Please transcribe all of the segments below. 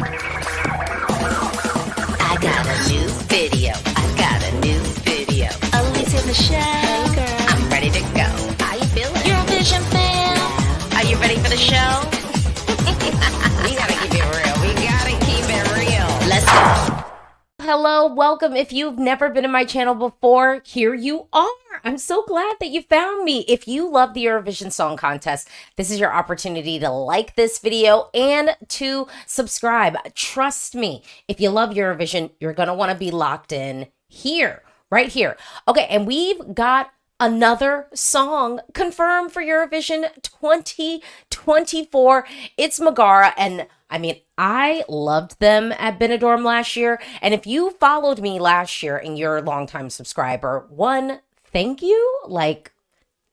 I got a new video. Alesia Michelle. Hey girl. I'm ready to go. How you feeling? Eurovision fan. Yeah. Are you ready for the show? We gotta keep it real. Let's go. Hello, welcome. If you've never been in my channel before, here you are. I'm so glad that you found me. If you love the Eurovision Song Contest, this is your opportunity to like this video and to subscribe. Trust me, if you love Eurovision, you're going to want to be locked in here, right here. Okay, and we've got another song confirmed for Eurovision 2024. It's Megara, and I mean, I loved them at Benidorm last year. And if you followed me last year and you're a longtime subscriber, thank you.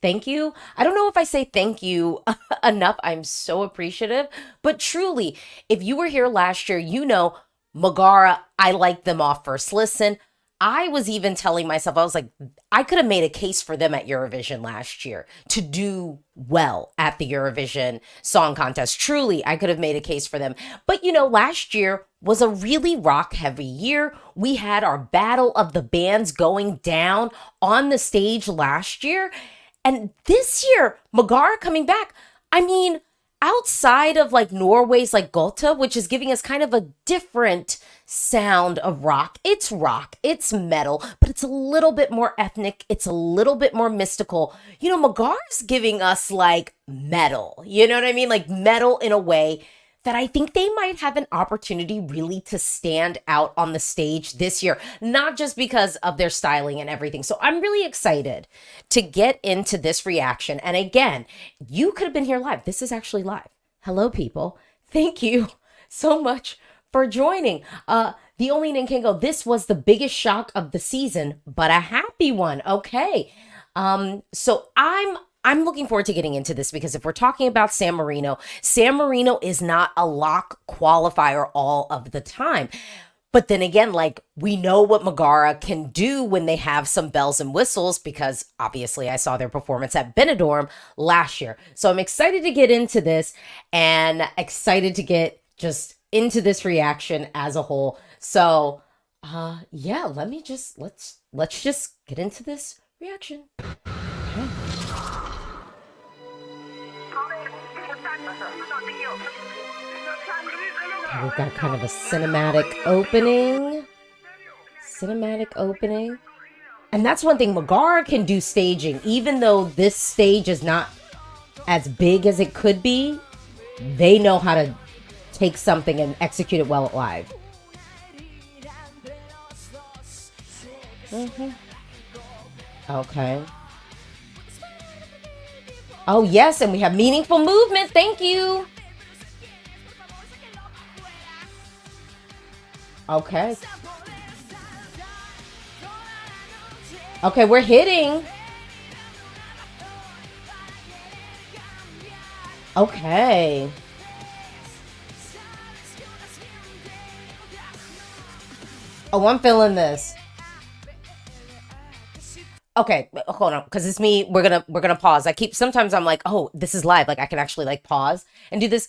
Thank you. I don't know if I say thank you enough. I'm so appreciative. But truly, if you were here last year, you know, Megara, I liked them off first listen. I was even telling myself, I was like, I could have made a case for them at Eurovision last year to do well at the Eurovision Song Contest. Truly, I could have made a case for them. But, you know, last year was a really rock-heavy year. We had our battle of the bands going down on the stage last year. And this year, Megara coming back, I mean, outside of like Norway's like Gotha, which is giving us kind of a different sound of rock. It's metal, but it's a little bit more ethnic. It's a little bit more mystical. You know, Megara's giving us like metal, you know what I mean? Like metal in a way that I think they might have an opportunity really to stand out on the stage this year, not just because of their styling and everything. So I'm really excited to get into this reaction. And again, you could have been here live. This is actually live. Hello, people. Thank you so much for joining. The only name can go, this was the biggest shock of the season, but a happy one. Okay. So I'm looking forward to getting into this because if we're talking about San Marino is not a lock qualifier all of the time. But then again, like we know what Megara can do when they have some bells and whistles because obviously I saw their performance at Benidorm last year. So I'm excited to get into this and excited to get just into this reaction as a whole. So yeah, let's just get into this reaction. Okay. We've got kind of a cinematic opening. And that's one thing, Megara can do staging. Even though this stage is not as big as it could be, they know how to take something and execute it well live. Okay. Oh, yes, and we have meaningful movement. Thank you. Okay. Okay, we're hitting. Okay. Oh, I'm feeling this. Okay, hold on, because it's me. We're gonna pause. Sometimes I'm like, oh, this is live. Like I can actually like pause and do this.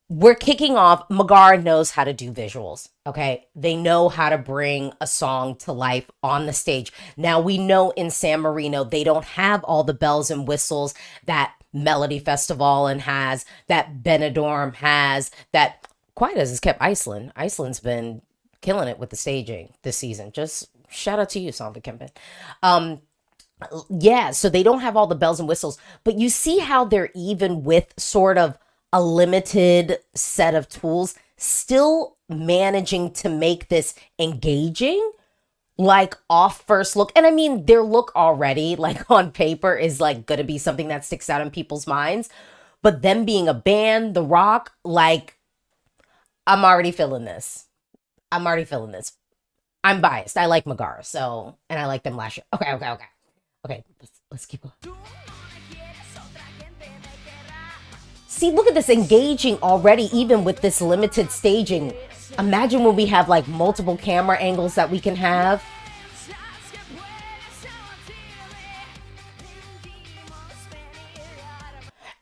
We're kicking off. Megara knows how to do visuals. Okay, they know how to bring a song to life on the stage. Now we know in San Marino they don't have all the bells and whistles that Melody Festival and has, that Benidorm has, that Quiet as has kept Iceland. Iceland's been killing it with the staging this season. Just shout out to you, Sandra Kempen. Yeah, so they don't have all the bells and whistles, but you see how they're even with sort of a limited set of tools, still managing to make this engaging, like off first look. And I mean, their look already, like on paper, is like going to be something that sticks out in people's minds. But them being a band, The Rock, like, I'm already feeling this. I'm biased. I like Megara, so, and I liked them last year. Okay, let's keep going. See, look at this engaging already, even with this limited staging. Imagine when we have like multiple camera angles that we can have.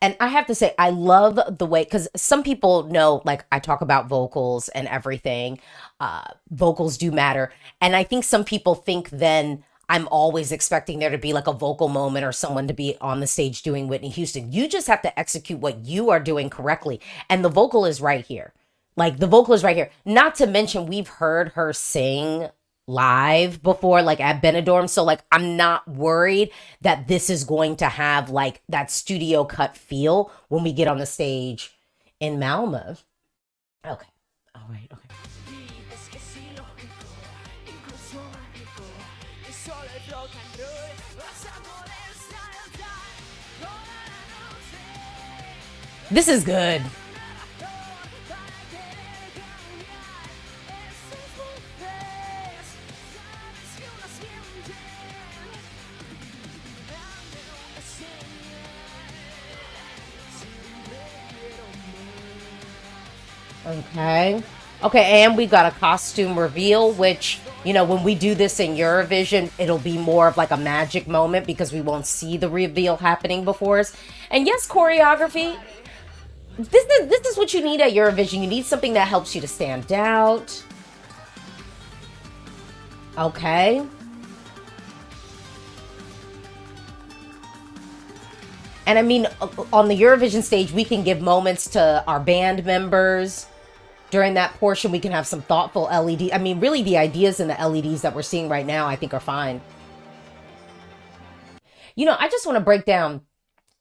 And I have to say, I love the way, because some people know, like, I talk about vocals and everything. Vocals do matter. And I think some people think then I'm always expecting there to be like a vocal moment or someone to be on the stage doing Whitney Houston. You just have to execute what you are doing correctly. And the vocal is right here. Like, the vocal is right here. Not to mention, we've heard her sing live before, like at Benidorm. So, like, I'm not worried that this is going to have like that studio cut feel when we get on the stage in Malmö. Okay. All right. Okay. This is good. Okay. Okay, and we got a costume reveal, which, when we do this in Eurovision, it'll be more of like a magic moment because we won't see the reveal happening before us. And yes, choreography. This is what you need at Eurovision. You need something that helps you to stand out. Okay. And I mean, on the Eurovision stage, we can give moments to our band members. During that portion, we can have some thoughtful LED. I mean, really, the ideas in the LEDs that we're seeing right now, I think are fine. I just want to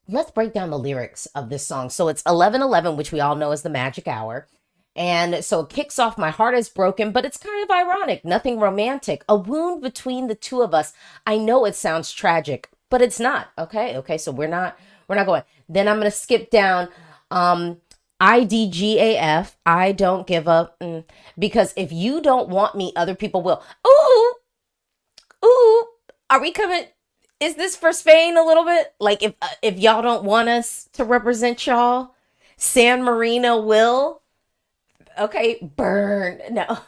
let's break down the lyrics of this song. So it's 11:11, which we all know is the magic hour. And so it kicks off, my heart is broken, but it's kind of ironic, nothing romantic. A wound between the two of us. I know it sounds tragic, but it's not. Okay, so we're not going. Then I'm gonna skip down. IDGAF, I don't give up. Because if you don't want me, other people will. Ooh, are we coming? Is this for Spain a little bit? Like, if y'all don't want us to represent y'all, San Marino will. Okay, burn. No.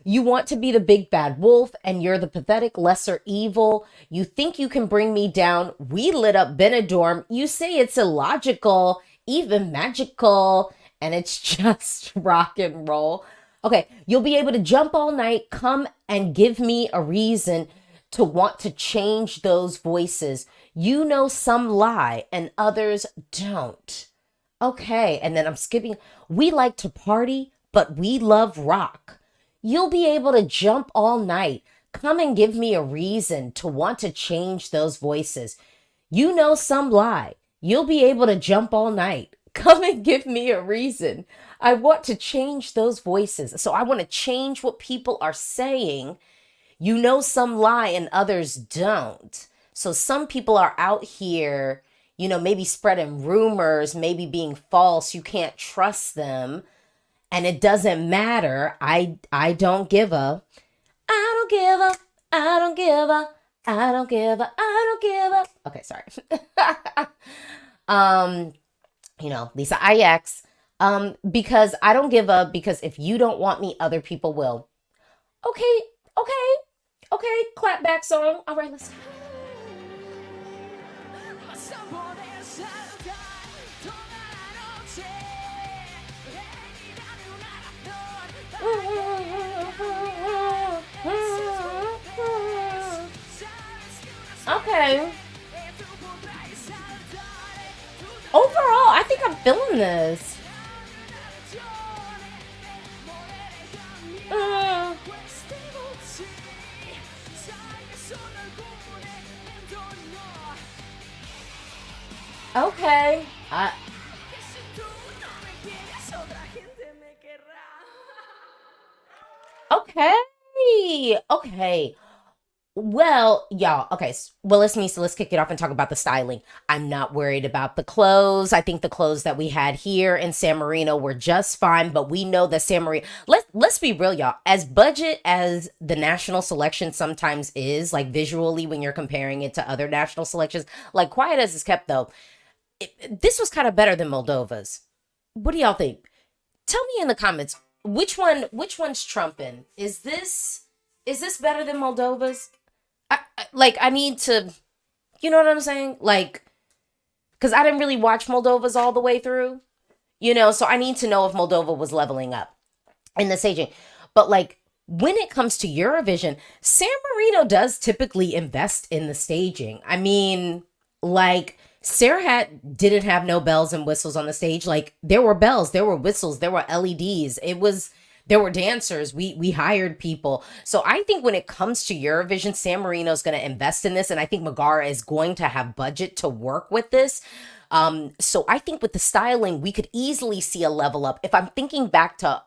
You want to be the big bad wolf, and you're the pathetic lesser evil. You think you can bring me down. We lit up Benidorm. You say it's illogical, even magical, and it's just rock and roll. Okay, you'll be able to jump all night. Come and give me a reason to want to change those voices. You know some lie and others don't. Okay, and then I'm skipping. We like to party, but we love rock. You'll be able to jump all night. Come and give me a reason to want to change those voices. You know some lie. You'll be able to jump all night. Come and give me a reason. I want to change those voices. So I want to change what people are saying. You know some lie and others don't. So some people are out here, maybe spreading rumors, maybe being false. You can't trust them. And it doesn't matter. I don't give a. I don't give a. I don't give a. I don't give a. I don't give a. Okay, sorry. Lisa IX. Because I don't give a, because if you don't want me, other people will. Okay, clap back song. All right, let's. Okay. Overall, I think I'm feeling this. Okay. Okay. Well, y'all, okay. Well, let's kick it off and talk about the styling. I'm not worried about the clothes. I think the clothes that we had here in San Marino were just fine, but we know that San Marino, let's be real, y'all. As budget as the national selection sometimes is, like visually when you're comparing it to other national selections, like Quiet as It's Kept though, this was kind of better than Moldova's. What do y'all think? Tell me in the comments, which one's trumping? Is this better than Moldova's? I need to, you know what I'm saying? Like, because I didn't really watch Moldova's all the way through, so I need to know if Moldova was leveling up in the staging. But like when it comes to Eurovision, San Marino does typically invest in the staging. I mean, like Serhat didn't have no bells and whistles on the stage. Like there were bells, there were whistles, there were LEDs. There were dancers. We hired people. So I think when it comes to Eurovision, San Marino is going to invest in this, and I think Megara is going to have budget to work with this. So I think with the styling, we could easily see a level up. If I'm thinking back to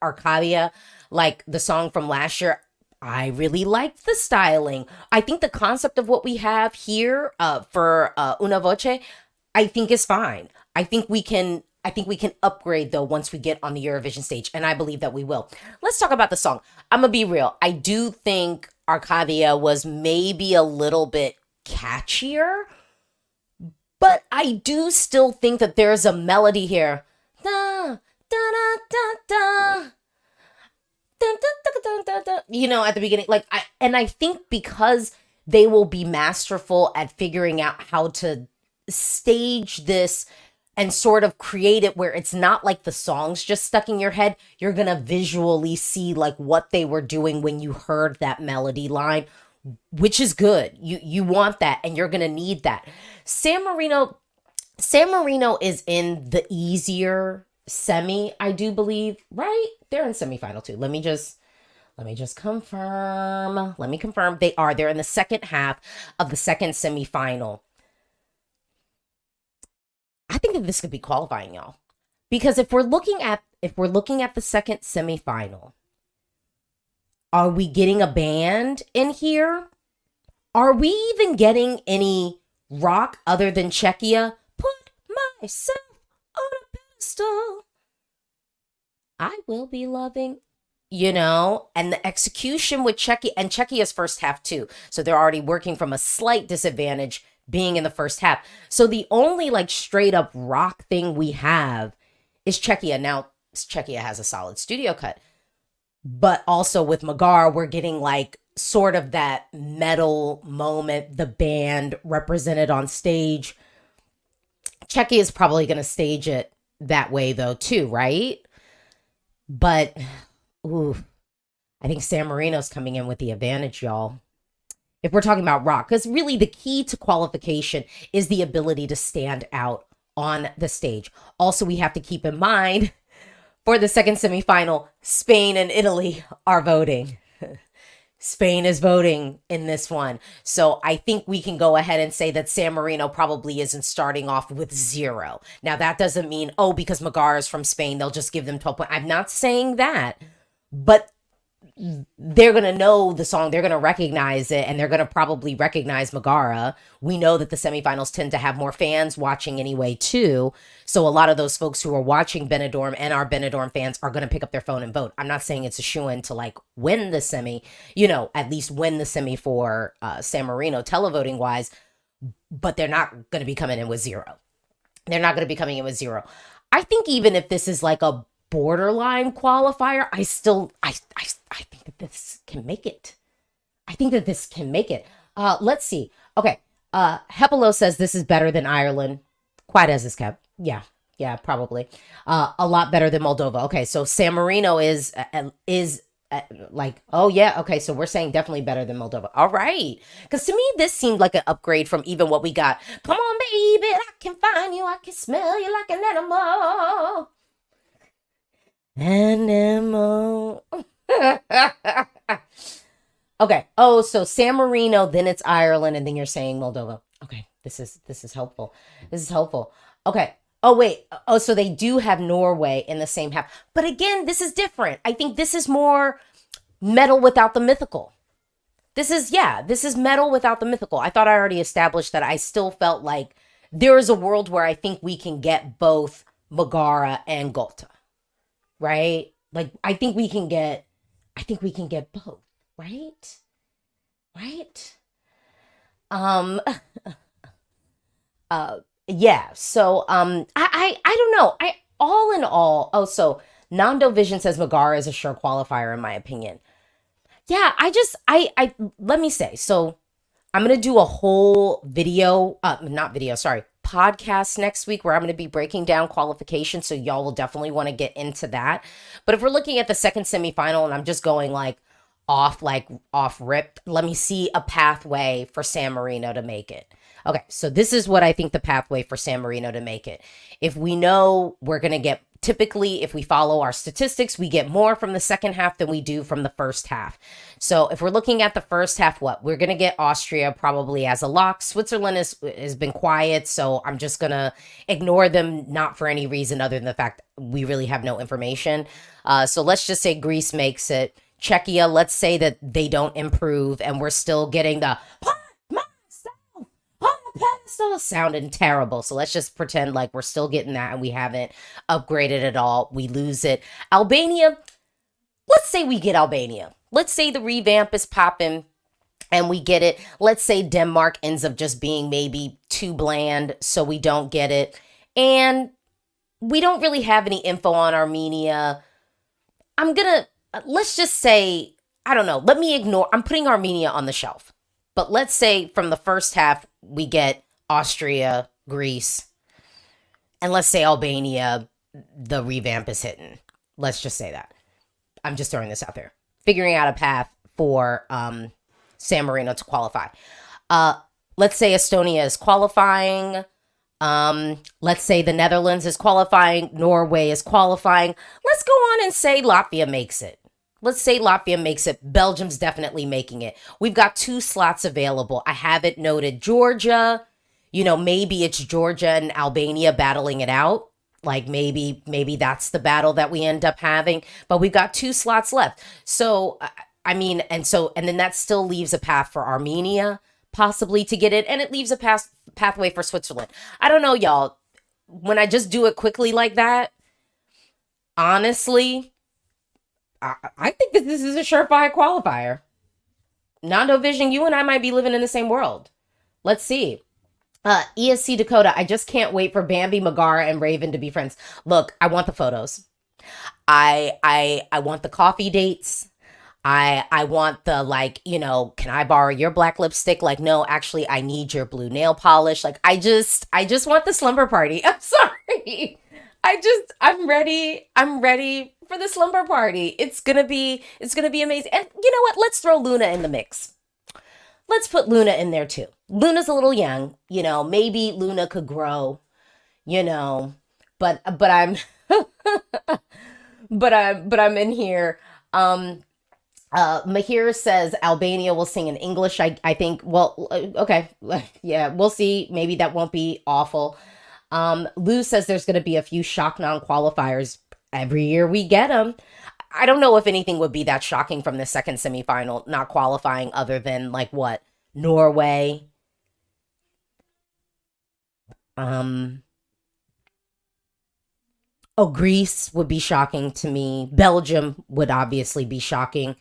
Arcadia, like the song from last year, I really liked the styling. I think the concept of what we have here for Una Voce, I think is fine. I think we can upgrade though once we get on the Eurovision stage, and I believe that we will. Let's talk about the song. I'm gonna be real. I do think Arcadia was maybe a little bit catchier, but I do still think that there's a melody here. Da, da, da, da, da. Dun, dun, dun, dun, dun, dun. At the beginning, I think because they will be masterful at figuring out how to stage this and sort of create it where it's not like the song's just stuck in your head. You're gonna visually see like what they were doing when you heard that melody line, which is good. You want that, and you're gonna need that. San Marino is in the easier semi, I do believe, right? They're in semifinal too. Let me just confirm. Let me confirm. They're in the second half of the second semifinal. I think that this could be qualifying, y'all. Because if we're looking at the second semifinal, are we getting a band in here? Are we even getting any rock other than Czechia? Put myself on a pedestal. I will be loving, and the execution with Czechia, and Czechia's first half too. So they're already working from a slight disadvantage being in the first half. So the only like straight up rock thing we have is Czechia. Now, Czechia has a solid studio cut, but also with Megara, we're getting like sort of that metal moment, the band represented on stage. Czechia is probably going to stage it that way though too, right? But, ooh, I think San Marino's coming in with the advantage, y'all. If we're talking about rock, because really the key to qualification is the ability to stand out on the stage. Also, we have to keep in mind for the second semifinal, Spain and Italy are voting. Spain is voting in this one. So I think we can go ahead and say that San Marino probably isn't starting off with 0. Now, that doesn't mean, because Megara is from Spain, they'll just give them 12 points. I'm not saying that, but they're going to know the song, they're going to recognize it, and they're going to probably recognize Megara. We know that the semifinals tend to have more fans watching anyway, too. So a lot of those folks who are watching Benidorm and are Benidorm fans are going to pick up their phone and vote. I'm not saying it's a shoo-in to like win the semi, at least win the semi for San Marino televoting wise, but they're not going to be coming in with 0. They're not going to be coming in with 0. I think even if this is like a borderline qualifier, I think that this can make it. I think that this can make it. Let's see. Okay. Hepelo says this is better than Ireland. Quite as is kept. Yeah, probably. A lot better than Moldova. Okay, so San Marino is like, oh yeah, okay, so we're saying definitely better than Moldova. All right. Because to me, this seemed like an upgrade from even what we got. Come on, baby, I can find you. I can smell you like an animal. Animal. Okay. Oh, so San Marino, then it's Ireland, and then you're saying Moldova. Okay. This is helpful. This is helpful. Okay. Oh, wait. Oh, so they do have Norway in the same half. But again, this is different. I think this is more metal without the mythical. This is metal without the mythical. I thought I already established that. I still felt like there is a world where I think we can get both Megara and Gotha. Right? Like, I think we can get both, right? Right? Yeah, so, I don't know. All in all, so Nando Vision says Megara is a sure qualifier in my opinion. Yeah, let me say, so I'm going to do a whole video, not video, sorry, podcast next week where I'm going to be breaking down qualification. So y'all will definitely want to get into that. But if we're looking at the second semifinal and I'm just going off rip, let me see a pathway for San Marino to make it. Okay, so this is what I think the pathway for San Marino to make it. If we know we're going to get, typically, if we follow our statistics, we get more from the second half than we do from the first half. So if we're looking at the first half, we're going to get Austria probably as a lock. Switzerland has been quiet, so I'm just going to ignore them, not for any reason other than the fact we really have no information. So let's just say Greece makes it. Czechia, let's say that they don't improve and we're still getting the pedestal sounding terrible. So let's just pretend like we're still getting that and we haven't upgraded at all. We lose it. Albania, let's say we get Albania. Let's say the revamp is popping and we get it. Let's say Denmark ends up just being maybe too bland, so we don't get it. And we don't really have any info on Armenia. Let's just say, I don't know. I'm putting Armenia on the shelf. But let's say from the first half, we get Austria, Greece, and let's say Albania, the revamp is hitting. Let's just say that. I'm just throwing this out there. Figuring out a path for San Marino to qualify. Let's say Estonia is qualifying. Let's say the Netherlands is qualifying. Norway is qualifying. Let's go on and say Latvia makes it. Let's say Latvia makes it. Belgium's definitely making it. We've got 2 slots available. I have it noted. Georgia, maybe it's Georgia and Albania battling it out. Like maybe that's the battle that we end up having. But we've got 2 slots left. So, and then that still leaves a path for Armenia possibly to get it. And it leaves a pathway for Switzerland. I don't know, y'all. When I just do it quickly like that, honestly, I think that this is a surefire qualifier. Nando Vision, you and I might be living in the same world. Let's see. ESC Dakota, I just can't wait for Bambi, Megara, and Raven to be friends. Look, I want the photos. I want the coffee dates. I want the can I borrow your black lipstick? Like, no, actually, I need your blue nail polish. Like, I just want the slumber party. I'm sorry. I'm ready for the slumber party. It's gonna be amazing. And you know what? Let's throw Luna in the mix. Let's put Luna in there too. Luna's a little young, maybe Luna could grow, but I'm but I'm in here. Mahir says Albania will sing in English. I think, well, okay. Yeah, we'll see. Maybe that won't be awful. Lou says there's going to be a few shock non-qualifiers every year we get them. I don't know if anything would be that shocking from the second semifinal not qualifying other than Norway. Greece would be shocking to me. Belgium would obviously be shocking.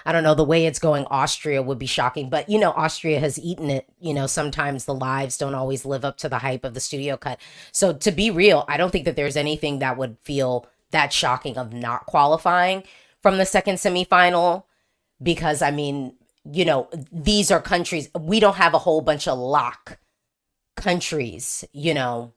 I don't know, the way it's going, Austria would be shocking. But, Austria has eaten it. Sometimes the lives don't always live up to the hype of the studio cut. So to be real, I don't think that there's anything that would feel that shocking of not qualifying from the second semifinal. Because, these are countries. We don't have a whole bunch of lock countries, Yeah,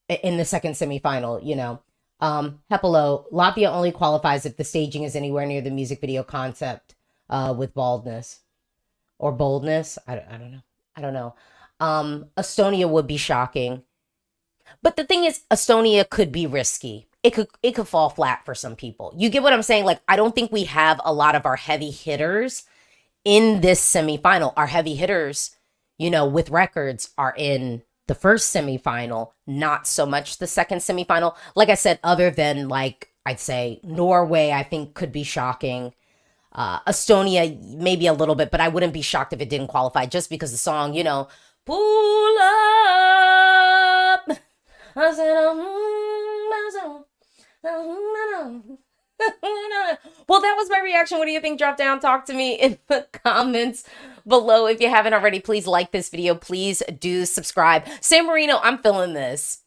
in the second semifinal, Hepelo, Latvia only qualifies if the staging is anywhere near the music video concept with baldness or boldness. I don't know. Estonia would be shocking. But the thing is, Estonia could be risky. It could fall flat for some people. You get what I'm saying? I don't think we have a lot of our heavy hitters in this semifinal. Our heavy hitters, with records are in the first semifinal, not so much the second semifinal. Like I said, other than I'd say Norway, I think could be shocking. Estonia, maybe a little bit, but I wouldn't be shocked if it didn't qualify just because the song, pull up. I said, well, that was my reaction. What do you think? Drop down, talk to me in the comments below. If you haven't already, please like this video. Please do subscribe. San Marino, I'm feeling this.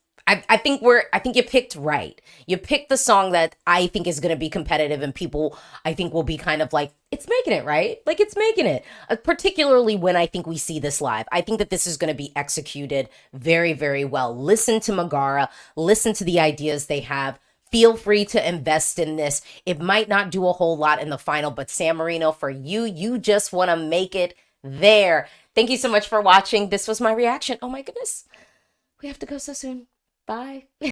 I think you picked right. You picked the song that I think is going to be competitive, and people I think will be kind of like, it's making it, right? Like it's making it. Particularly when I think we see this live. I think that this is going to be executed very, very well. Listen to Megara, listen to the ideas they have. Feel free to invest in this. It might not do a whole lot in the final, but San Marino, for you, you just want to make it there. Thank you so much for watching. This was my reaction. Oh my goodness. We have to go so soon. Bye.